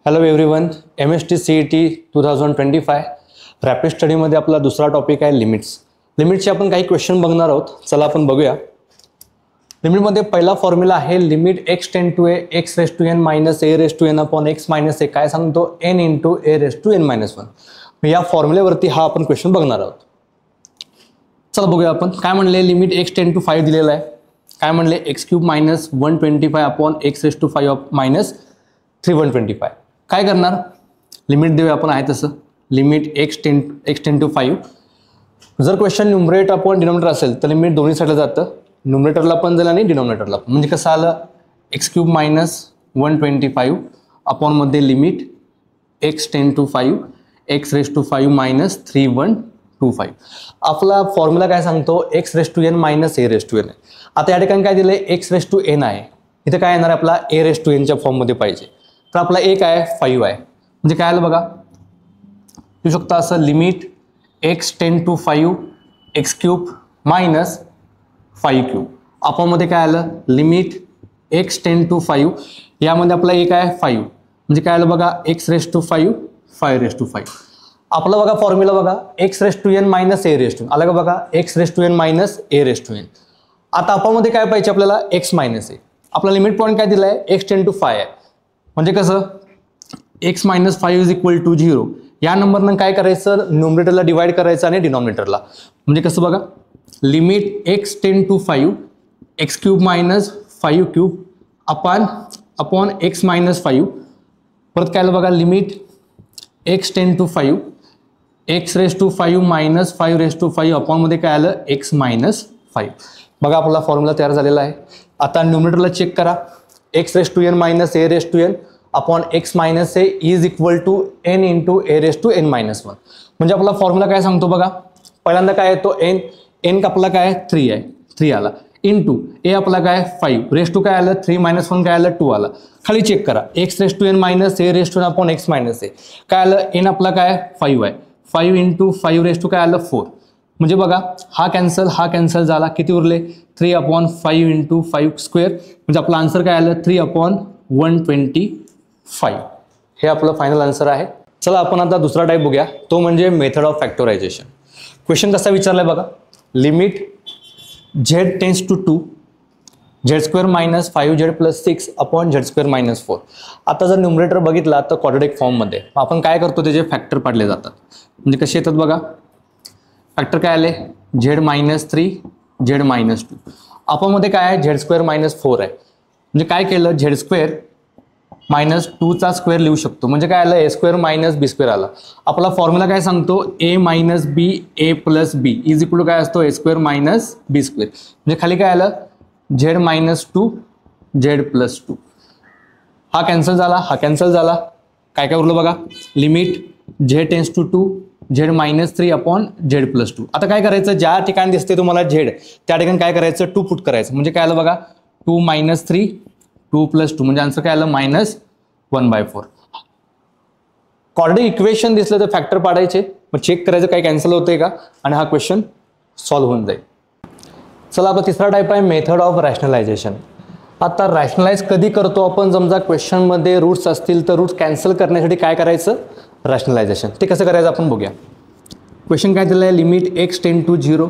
Hello everyone, MST CET 2025 rapid स्टडीमध्ये आपला दुसरा टॉपिक आहे लिमिट्स. लिमिटचे आपण काही क्वेश्चन बघणार आहोत. चला आपण बघूया. लिमिटमध्ये पहिला फॉर्म्युला आहे limit x tend to a x raise to N minus A raise to N upon x minus a. काय सांगतो? n into a raise to N minus one. या फॉर्म्युल्यावरती हा आपण क्वेश्चन बघणार आहोत. चला बघूया आपण काय म्हणले. लिमिट x टेंड टू 5 दिलेला आहे. काय म्हणले? X cube minus 125 upon X raise to 5 minus 125. काय करणार? लिमिट देऊया आपण आहे तसं. Limit x ten to 5. जर क्वेश्चन न्यूमरेटर अपॉन डिनॉमिनेटर असेल तर लिमिट दोन्ही साईडला जातं. न्यूमरेटरला पण जाईल आणि डिनॉमिनेटरला पण. म्हणजे कसं आलं? एक्स क्यूब मायनस 125 अपॉनमध्ये limit x ten to 5 x raise to 5 minus 3125. आपला फॉर्म्युला काय सांगतो? X raise to N minus A raise to n आहे. आता या ठिकाणी काय दिलं आहे? एक्स रेस टू एन आहे. इथे काय येणार? आपला ए रेस टू एनच्या फॉर्ममध्ये पाहिजे. तर आपला एक आहे 5 आहे. म्हणजे काय आलं बघा, लिहू शकता असं. Limit x ten to 5 x cube minus 5 cube अपॉनमध्ये काय आलं? Limit x ten to 5. यामध्ये आपला एक आहे 5. म्हणजे काय आलं बघा? X raise to 5 5 raise to 5. आपला बघा फॉर्म्युला बघा, X raise to N minus A raise to N. आलं का बघा? X raise to N minus A raise to N. आता अपॉनमध्ये काय पाहिजे आपल्याला? X minus A. आपला लिमिट पॉईंट काय दिला आहे? एक्स टेन टू 5 आहे. म्हणजे कसं? X minus 5 is equal to 0. या नंबरनं काय करायचं? न्यूमरेटरला डिवाइड करायचं आणि डिनॉमिनेटरला. म्हणजे कसं बघा? Limit x ten to 5 x cube minus 5 cube upon x minus 5. परत काय आलं बघा? Limit x ten to 5 x raise to 5 minus 5 raise to 5 अपॉनमध्ये काय आलं? X minus 5. बघा आपला फॉर्म्युला तयार झालेला आहे. आता न्यूमरेटरला चेक करा. X raise to N minus A raise to N upon x minus A is equal to N into a raise to N minus one. म्हणजे आपला फॉर्म्युला काय सांगतो बघा? पहिल्यांदा काय येतो? एन आपला काय? 3 आहे. 3 आला. इंटू ए आपला काय? 5 रेस टू काय आलं? 3 मायनस 1 काय आलं? 2 आला. खाली चेक करा. X raise to N minus A raise to N upon x minus a काय आलं? एन आपला काय? 5 आहे. 5 इंटू 5 रेस टू काय आलं? 4. म्हणजे बघा हा कॅन्सल झाला. किती उरले? 3 अपॉन 5 इंटू 5 स्क्वेअर. म्हणजे आपला आन्सर काय आलं? 3 अपॉन 125. हे आपलं फायनल आन्सर आहे. चला आपण आता दुसरा टाईप बघूया. तो म्हणजे मेथड ऑफ फॅक्टरायझेशन. क्वेश्चन कसा विचारलाय बघा? Limit z tends to 2 z square minus 5z plus 6 upon z square minus 4. आता जर न्यूमरेटर बघितला तर क्वाड्रॅटिक फॉर्ममध्ये आपण काय करतो? त्याचे फॅक्टर पाडले जातात. म्हणजे कसे येतात बघा? फॅक्टर काय आले? झेड मायनस 3 झेड मायनस 2 अपॉनमध्ये काय आहे? झेड स्क्वेअर मायनस 4 आहे. म्हणजे काय केलं? झेड स्क्वेअर मायनस 2चा स्क्वेअर लिहू शकतो. म्हणजे काय आलं? A square minus b square आला. आपला फॉर्म्युला काय सांगतो? A minus b a plus b is equal to काय असतो? A square minus b square. म्हणजे खाली काय आलं? Z minus 2 z plus 2. हा कॅन्सल झाला. हा कॅन्सल झाला. काय काय उरलं बघा? Limit z tends to 2 z minus 3 upon z plus 2. आता काय करायचं? ज्या ठिकाणी दिसते तुम्हाला झेड त्या ठिकाणी काय करायचं? 2 पुट करायचं. म्हणजे काय आलं बघा? 2 मायनस 3 2 प्लस 2 म्हणजे आन्सर काय आलं? मायनस 1/4. क्वाड्रॅटिक इक्वेशन दिसलं तर फॅक्टर पाडायचे. मग चेक करायचं काय कॅन्सल होतंय का आणि हा क्वेश्चन सॉल्व्ह होऊन जाईल. चला आपला तिसरा टाईप आहे मेथड ऑफ रॅशनलायझेशन. आता रॅशनलाइज कधी करतो आपण? समजा क्वेश्चनमध्ये रूट्स असतील तर रूट्स कॅन्सल करण्यासाठी काय करायचं? रॅशनलायझेशन. ते कसं करायचं आपण बघूया. क्वेश्चन काय दिलं आहे? Limit x ten to 0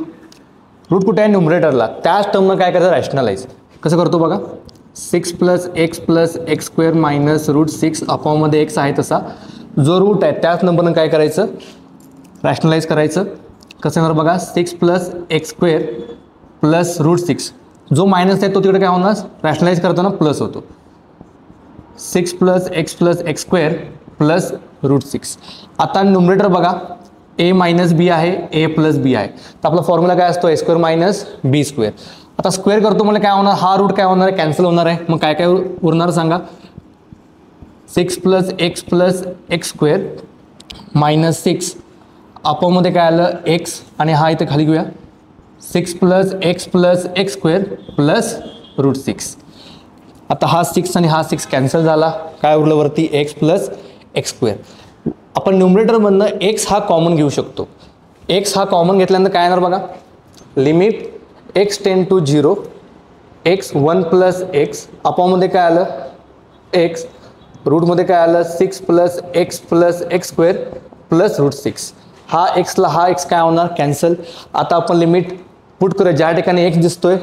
root कुठे आहे? न्यूमरेटरला. त्याच टर्मनं काय करायचं? रॅशनलाइज कसं करतो बघा? 6 plus x square minus root 6 अपॉनमध्ये एक्स आहे तसा जो रूट आहे त्याच नंबरनं काय करायचं? रॅशनलाइज करायचं. कसं येणार बघा? 6 plus x square plus root 6 जो मायनस आहे तो तिकडे काय होणार? रॅशनलाइज करताना प्लस होतो. 6 plus x square plus root 6. आता न्यूमरेटर बघा ए मायनस बी आहे ए प्लस बी आहे. तर आपला फॉर्म्युला काय असतो? A square minus b square. आता स्क्वेअर करतो म्हणजे काय होणार? हा रूट काय होणार आहे? कॅन्सल होणार आहे. मग काय काय उरणार सांगा? 6 प्लस एक्स स्क्वेअर मायनस 6 अपॉनमध्ये काय आलं? एक्स आणि हा इथे खाली घेऊया. 6 plus x square plus root 6. आता हा 6 आणि हा 6 कॅन्सल झाला. काय उरलं वरती? X plus x square. आपण न्यूमरेटरमधनं एक्स हा कॉमन घेऊ शकतो. एक्स हा कॉमन घेतल्यानंतर काय येणार बघा? Limit x ten to 0 x 1 plus x अपॉनमध्ये काय आलं? एक्स रूटमध्ये काय आलं 6 plus x square plus root 6. हा एक्सला हा एक्स काय होणार कॅन्सल. आता आपण लिमिट पुट करूया. ज्या ठिकाणी एक्स दिसतोय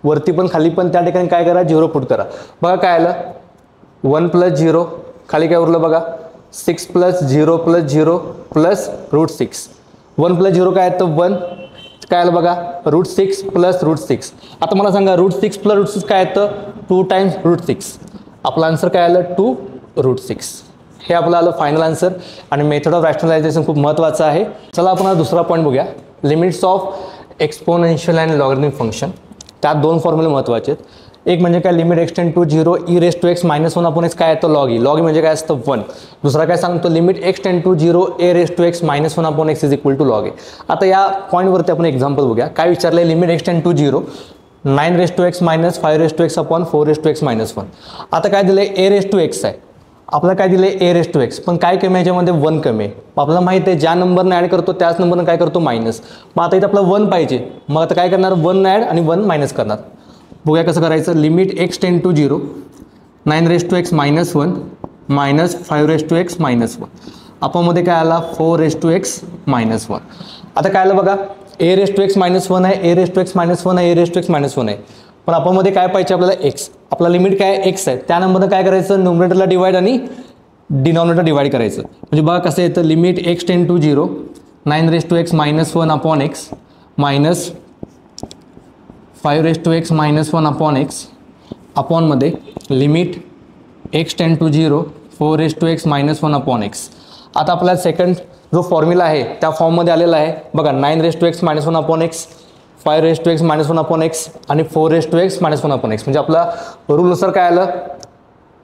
वरती पण खाली पण त्या ठिकाणी काय करा 0 पुट करा. बघा काय आलं 1 प्लस 0 खाली काय उरलं बघा 6 प्लस 0 प्लस रूट 6. 1 प्लस 0 काय येतं 1 काय आलं बघा रूट 6 प्लस रूट 6. आता मला सांगा रूट 6 प्लस रूट 6 काय येतं 2 टाइम्स रूट 6. आपला आन्सर काय आलं 2 रूट 6. हे आपलं आलं फायनल आन्सर. आणि मेथड ऑफ रॅशनलायझेशन खूप महत्त्वाचं आहे. चला आपण दुसरा पॉईंट बघूया. Limits of exponential and logarithmic function. त्यात दोन फॉर्म्युले महत्त्वाचे आहेत. एक म्हणजे काय limit x tend to 0 e raise to x minus 1 upon x काय येतं लॉग ई. लॉग ई म्हणजे काय असतं 1. दुसरा काय सांगतो limit x tend to 0 a raise to x minus 1 upon x is equal to log a. आता या पॉईंटवरती आपण एक्झाम्पल बघूया. काय विचारलंय limit x tend to 0 9 raise to x minus 5 raise to x upon 4 raise to x minus 1. आता काय दिलंय ए रेस टू एक्स आहे. आपल्याला काय दिलंय ए रेस टू एक्स पण काय कमी आहे याच्यामध्ये 1 कमी आहे. आपल्याला माहिती आहे ज्या नंबरनं ॲड करतो त्याच नंबरनं काय करतो मायनस. मग आता इथं आपलं 1 पाहिजे. मग आता काय करणार 1 ॲड आणि 1 मायनस करणार. बघूया कसं करायचं. Limit x tend to 0 9 raise to x minus 1 minus 5 raise to x minus 1 आपण मध्ये काय आला 4 रेस टू एक्स मायनस 1. आता काय आलं बघा ए रेस टू एक्स मायनस 1 आहे a raise to x minus 1 आहे a raise to x minus 1 आहे. पण आपण मध्ये काय पाहिजे आपल्याला एक्स. आपला लिमिट काय एक्स आहे त्या नंबरनं काय करायचं न्यूमरेटरला डिवाइड आणि डिनॉमिनेटर डिवाइड करायचं. म्हणजे बघा कसं येतं limit x tend to 0 9 raise to x minus 1 upon x minus 5 raise to x minus 1 upon x अपॉनमध्ये limit x tend to 0 4 raise to x minus 1 upon x. आता आपला सेकंड जो फॉर्म्युला आहे त्या फॉर्ममध्ये आलेला आहे बघा 9 raise to x minus 1 upon x 5 raise to x minus 1 upon x आणि 4 raise to x minus 1 upon x. म्हणजे आपला रूलनुसार काय आलं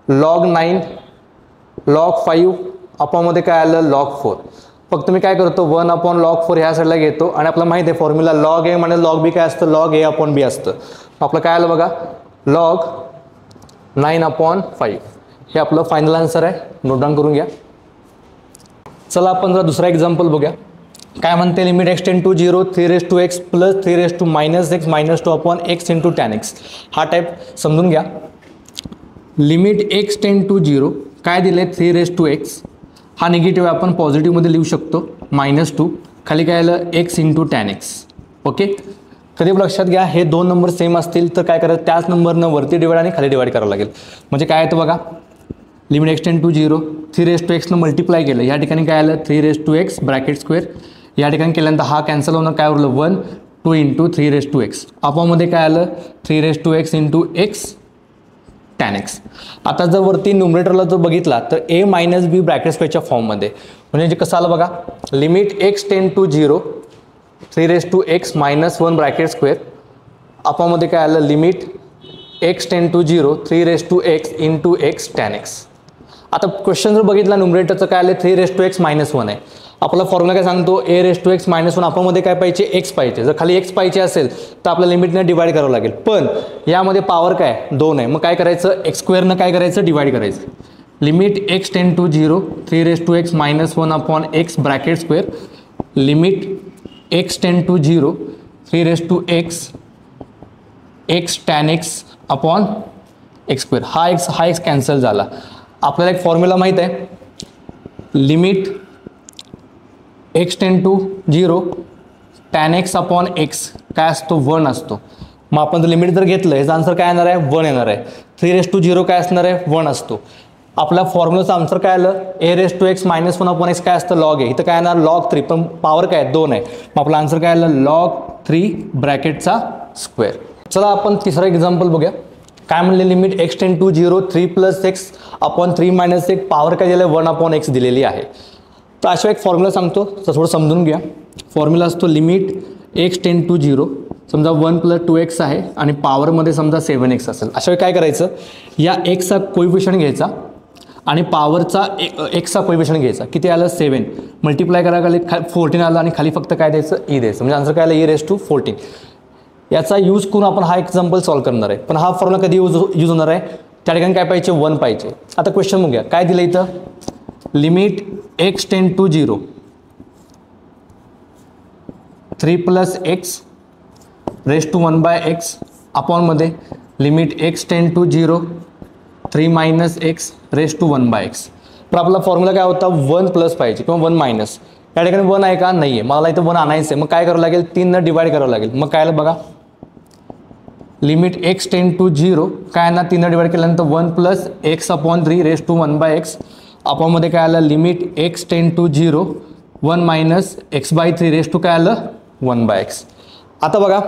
लॉग 9 लॉग 5 अपॉनमध्ये काय आलं लॉग 4. फक्त मी काय करतो 1 अपॉन लॉग 4 ह्या साईडला घेतो आणि आपल्याला माहिती आहे फॉर्म्युला लॉग ए म्हणजे लॉग बी काय असतं लॉग ए अपॉन बी असतं. आपलं काय आलं बघा लॉग 9 अपॉन 5. हे आपलं फायनल आन्सर आहे. नोट डाऊन करून घ्या. चला आपण जरा दुसरा एक्झाम्पल बघूया. काय म्हणते limit x tend to 0 3 raise to x plus 3 raise to minus x minus 2 upon x into tan x. हा टाईप समजून घ्या. लिमिट एक्स टेंड टू 0 काय दिले 3 रेस टू एक्स हा निगेटिव्ह आहे आपण पॉझिटिव्हमध्ये लिहू शकतो मायनस 2 खाली काय आलं x into tan x. Okay कधी लक्षात घ्या हे दोन नंबर सेम असतील तर काय करायचं त्याच नंबरनं वरती डिवाइड आणि खाली डिवाइड करावं लागेल. म्हणजे काय येतं बघा limit x tend to 0 3 raise to एक्सनं मल्टिप्लाय केलं या ठिकाणी काय आलं 3 raise to x bracket square या ठिकाणी केल्यानंतर हा कॅन्सल होणं काय उरलं 1 2 इंटू 3 रेस टू एक्स अपॉनमध्ये काय आलं 3 raise to x into x tan x. आता जर वरती न्यूमरेटरला जर बघितला तर ए मायनस बी ब्रॅकेट स्क्वेअरच्या फॉर्ममध्ये म्हणजे कसं आलं बघा limit x tend to 0 3 raise to x minus 1 bracket square अपॉनमध्ये काय आलं limit x tend to 0 3 raise to x into x tan x. आता क्वेश्चन जर बघितला न्यूमरेटरचं काय आलं 3 रेस टू एक्स मायनस 1 आहे. आपला फॉर्म्युला काय सांगतो ए रेस टू एक्स मायनस 1 अपॉनमध्ये काय पाहिजे एक्स पाहिजे. जर खाली एक्स पाहिजे असेल तर आपल्या लिमिटने डिवाइड करावं लागेल. पण यामध्ये पॉवर काय 2 आहे. मग काय करायचं एक्स स्क्वेअरनं काय करायचं डिवाइड करायचं. Limit x tend to 0 3 raise to x minus 1 upon x bracket square limit x tend to 0 3 raise to x x tan x upon x square. हा एक्स कॅन्सल झाला. आपल्याला एक फॉर्म्युला माहीत आहे limit x tend to 0 tan x upon x काय असतो 1 असतो. मग आपण जर लिमिट जर घेतलं याचा आन्सर काय येणार आहे 1 येणार आहे. 3 रेस टू 0 काय असणार आहे 1 असतो. आपल्या फॉर्म्युलाचं आन्सर काय आलं a raise to x minus 1 upon x काय असतं लॉग ए. इथं काय येणार लॉग 3 पण पॉवर काय 2 आहे. मग आपला आन्सर काय आलं लॉग 3 ब्रॅकेटचा स्क्वेअर. चला आपण तिसरा एक्झाम्पल बघूया. काय म्हणले limit x tend to 0 3 plus x upon 3 minus एक पॉवर काय दिलं 1 अपॉन एक्स दिलेली आहे. तर अशा एक फॉर्म्युला सांगतो तर थोडं समजून घ्या. फॉर्म्युला असतो लिमिट एक्स टेंड टू 0 समजा 1 प्लस 2x आहे आणि पॉवरमध्ये समजा 7x असेल. अशा वेळी काय करायचं या एक्सचा कोइफिशियंट घ्यायचा आणि पॉवरचा एक्सचा कोइफिशियंट घ्यायचा. किती आलं 7 मल्टिप्लाय करा खाली 14 आलं आणि खाली फक्त काय द्यायचं ई द्यायचं. म्हणजे आन्सर काय आलं ई रेस टू 14. याचा यूज करून आपण हा एक्झाम्पल सॉल्व्ह करणार आहे. पण हा फॉर्म्युला कधी यूज होणार आहे त्या ठिकाणी काय पाहिजे 1 पाहिजे. आता क्वेश्चन बघूया काय दिलं इथं limit x tend to 0 3 plus x raise to 1 by x अपॉनमध्ये limit x tend to 0 3 minus x raise to 1/x. पण आपला फॉर्म्युला काय होता 1 प्लस पाहिजे किंवा 1 मायनस. या ठिकाणी 1 आहे का नाही आहे, मला इथं 1 आणायचं आहे. मग काय करावं लागेल 3 न डिवाइड करावं लागेल. मग काय आलं बघा लिमिट x टेंड टू 0 काय ना 3 न डिवाइड केल्यानंतर 1 plus x upon 3 raise to 1/x. अपॉनमध्ये काय आलं limit x tend to 0 1 minus x/3 raise to काय आलं 1/x. आता बघा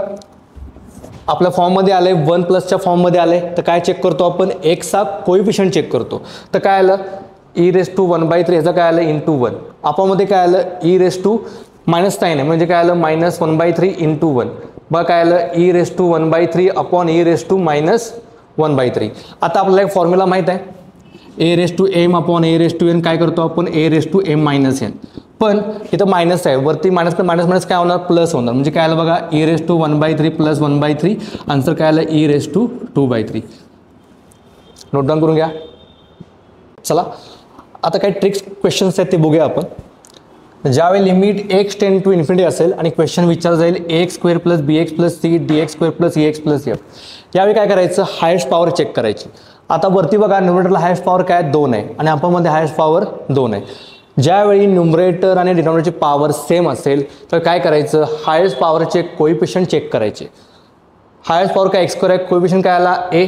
आपल्या फॉर्ममध्ये आलं आहे 1 प्लसच्या फॉर्ममध्ये आलं आहे. तर काय चेक करतो आपण एक्सचा कोइफिशियंट चेक करतो. तर काय आलं ई रेस टू 1/3 ह्याचं काय आलं इंटू 1. अपॉनमध्ये काय आलं e raise to minus sign आहे म्हणजे काय आलं मायनस 1/3 इंटू 1. बघा काय आलं e raise to 1/3 upon e raise to minus 1/3. आता आपल्याला एक फॉर्म्युला माहीत आहे a raise to m upon a raise to n काय करतो आपण a raise to m minus n. पण इथं मायनस आहे वरती मायनस मायनस मायनस काय होणार प्लस होणार म्हणजे काय आलं बघा e raise to 1/3 plus 1/3 answer काय आलं e raise to 2/3. Note down करून घ्या. चला आता काही ट्रिक्स क्वेश्चन्स आहेत ते बघूया आपण. ज्यावेळी limit x tend to infinity असेल आणि क्वेश्चन विचार जाईल x square plus b x plus c d x square plus e x plus f. यावेळी काय करायचं हायेस्ट पॉवर चेक करायची. आता वरती बघा न्यूमरेटरला हायेस्ट पॉवर काय 2 आहे आणि अपॉनमध्ये हायेस्ट पॉवर 2 आहे. ज्यावेळी न्यूमरेटर आणि डिनॉमिनेटरची पॉवर सेम असेल तर काय करायचं हायेस्ट पॉवरचे कोइफिशियंट चेक करायचे. हायेस्ट पॉवर काय एक्स स्क्वेअर आहे कोइफिशियंट काय आला ए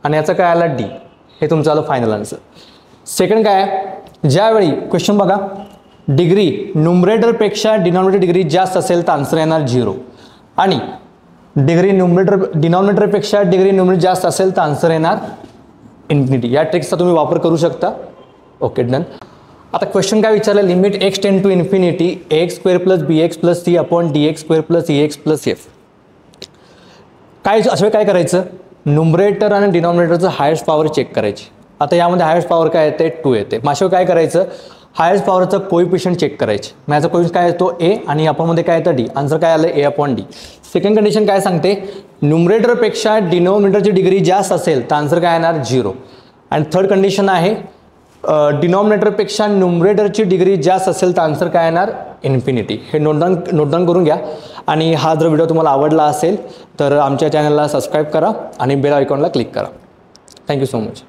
आणि याचा काय आला डी. हे तुमचं आलं फायनल आन्सर. सेकंड काय आहे ज्यावेळी क्वेश्चन बघा डिग्री न्यूमरेटरपेक्षा डिनॉमिनेटर डिग्री जास्त असेल तर आन्सर येणार 0 आणि डिग्री डिनॉमिनेटरपेक्षा डिग्री न्यूमरेटर जास्त असेल तर आन्सर येणार इन्फिनिटी. या ट्रिक्सचा तुम्ही वापर करू शकता. Okay done. आता क्वेश्चन काय विचारलं limit x tend to infinity x square plus b x plus c upon d x square plus e x plus f. काय अशा काय करायचं न्यूमरेटर आणि डिनॉमिनेटरचं हायेस्ट पॉवर चेक करायची. आता यामध्ये हायेस्ट पॉवर काय येते 2 येते. माशो काय करायचं हायेस्ट पॉवरचं कोइफिशियंट चेक करायचे. मग याचा कोइफिशियंट काय येतो ए आणि अपॉनमध्ये काय येतं डी. आन्सर काय आलं ए अपॉन डी. सेकंड कंडिशन काय सांगते न्यूमरेटरपेक्षा डिनॉमिनेटरची डिग्री जास्त असेल तर आन्सर काय येणार 0. आणि थर्ड कंडिशन आहे डिनॉमिनेटरपेक्षा न्यूमरेटरची डिग्री जास्त असेल तर आन्सर काय येणार इन्फिनिटी. हे नोट डाऊन करून घ्या. आणि हा जर व्हिडिओ तुम्हाला आवडला असेल तर आमच्या चॅनलला सबस्क्राईब करा आणि बेल आयकॉनला क्लिक करा. Thank you so much.